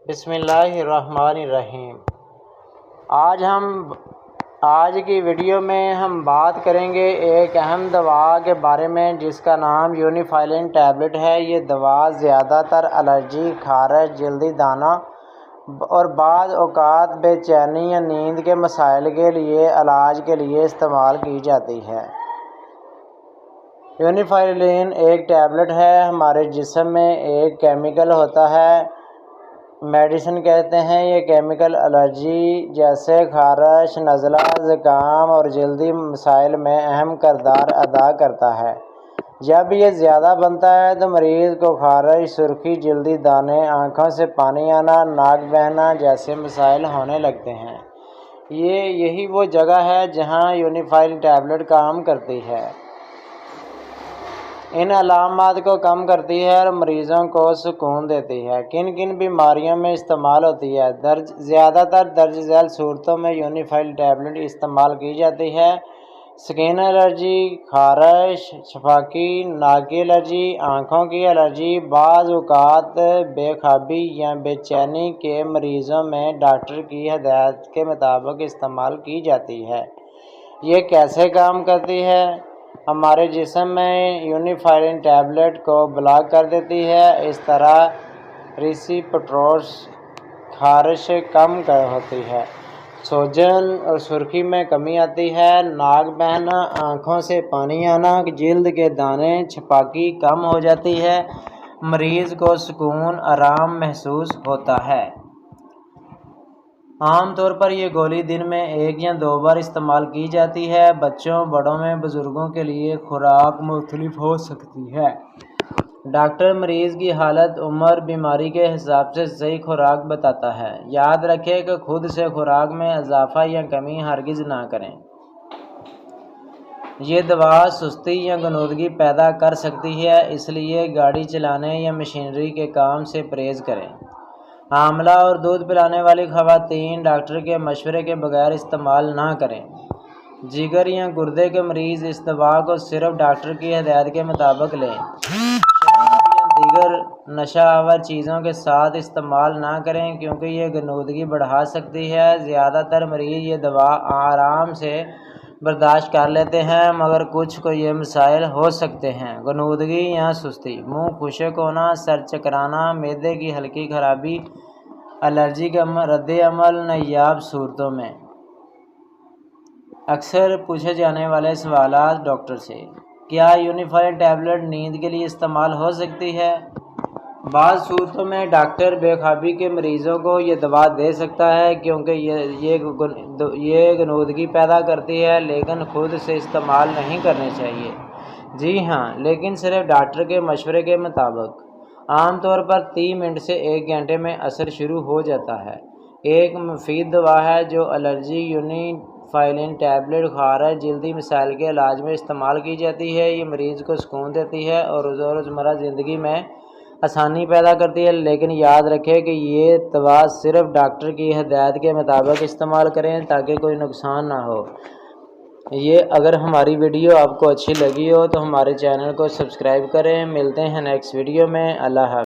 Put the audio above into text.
بسم اللہ الرحمن الرحیم۔ آج کی ویڈیو میں ہم بات کریں گے ایک اہم دوا کے بارے میں جس کا نام یونیفائلن ٹیبلٹ ہے۔ یہ دوا زیادہ تر الرجی، خارش، جلدی دانے اور بعض اوقات بے چینی یا نیند کے مسائل کے علاج کے لیے استعمال کی جاتی ہے۔ یونیفائلن ایک ٹیبلٹ ہے۔ ہمارے جسم میں ایک کیمیکل ہوتا ہے، میڈیسن کہتے ہیں۔ یہ کیمیکل الرجی جیسے خارش، نزلہ، زکام اور جلدی مسائل میں اہم کردار ادا کرتا ہے۔ جب یہ زیادہ بنتا ہے تو مریض کو خارش، سرخی، جلدی دانے، آنکھوں سے پانی آنا، ناک بہنا جیسے مسائل ہونے لگتے ہیں۔ یہی وہ جگہ ہے جہاں یونیفائلن ٹیبلٹ کام کرتی ہے۔ ان علامات کو کم کرتی ہے اور مریضوں کو سکون دیتی ہے۔ کن کن بیماریوں میں استعمال ہوتی ہے؟ زیادہ تر درج ذیل صورتوں میں یونیفائلن ٹیبلٹ استعمال کی جاتی ہے۔ سکن الرجی، خارش، شفاکی، ناک کی الرجی، آنکھوں کی الرجی، بعض اوقات بے خوابی یا بے چینی کے مریضوں میں ڈاکٹر کی ہدایت کے مطابق استعمال کی جاتی ہے۔ یہ کیسے کام کرتی ہے؟ ہمارے جسم میں یونیفائلن ٹیبلٹ کو بلاک کر دیتی ہے۔ اس طرح ریسیپٹورز خارش کم ہوتی ہے، سوجن اور سرخی میں کمی آتی ہے، ناک بہنا، آنکھوں سے پانی آنا، جلد کے دانے، چھپاکی کم ہو جاتی ہے، مریض کو سکون، آرام محسوس ہوتا ہے۔ عام طور پر یہ گولی دن میں 1 یا 2 بار استعمال کی جاتی ہے۔ بچوں، بڑوں میں بزرگوں کے لیے خوراک مختلف ہو سکتی ہے۔ ڈاکٹر مریض کی حالت، عمر، بیماری کے حساب سے صحیح خوراک بتاتا ہے۔ یاد رکھیں کہ خود سے خوراک میں اضافہ یا کمی ہرگز نہ کریں۔ یہ دوا سستی یا غنودگی پیدا کر سکتی ہے، اس لیے گاڑی چلانے یا مشینری کے کام سے پرہیز کریں۔ حاملہ اور دودھ پلانے والی خواتین ڈاکٹر کے مشورے کے بغیر استعمال نہ کریں۔ جگر یا گردے کے مریض اس دوا کو صرف ڈاکٹر کی ہدایت کے مطابق لیں۔ شراب یا دیگر نشہ آور چیزوں کے ساتھ استعمال نہ کریں کیونکہ یہ غنودگی بڑھا سکتی ہے۔ زیادہ تر مریض یہ دوا آرام سے برداشت کر لیتے ہیں مگر کچھ کو یہ مسائل ہو سکتے ہیں: غنودگی یا سستی، منہ خشک ہونا، سر چکرانا، معدے کی ہلکی خرابی، الرجی کا رد عمل۔ نایاب صورتوں میں اکثر پوچھے جانے والے سوالات ڈاکٹر سے: کیا یونیفائلن ٹیبلٹ نیند کے لیے استعمال ہو سکتی ہے؟ بعض صورتوں میں ڈاکٹر بے خوابی کے مریضوں کو یہ دوا دے سکتا ہے کیونکہ یہ غنودگی پیدا کرتی ہے، لیکن خود سے استعمال نہیں کرنی چاہیے۔ جی ہاں، لیکن صرف ڈاکٹر کے مشورے کے مطابق۔ عام طور پر 30 منٹ سے 1 گھنٹے میں اثر شروع ہو جاتا ہے۔ ایک مفید دوا ہے جو الرجی۔ یونیفائلن ٹیبلٹ خارش، جلدی مسائل کے علاج میں استعمال کی جاتی ہے۔ یہ مریض کو سکون دیتی ہے اور روزمرہ زندگی میں آسانی پیدا کرتی ہے، لیکن یاد رکھیں کہ یہ دوا صرف ڈاکٹر کی ہدایت کے مطابق استعمال کریں تاکہ کوئی نقصان نہ ہو۔ اگر ہماری ویڈیو آپ کو اچھی لگی ہو تو ہمارے چینل کو سبسکرائب کریں۔ ملتے ہیں نیکسٹ ویڈیو میں۔ اللہ حافظ۔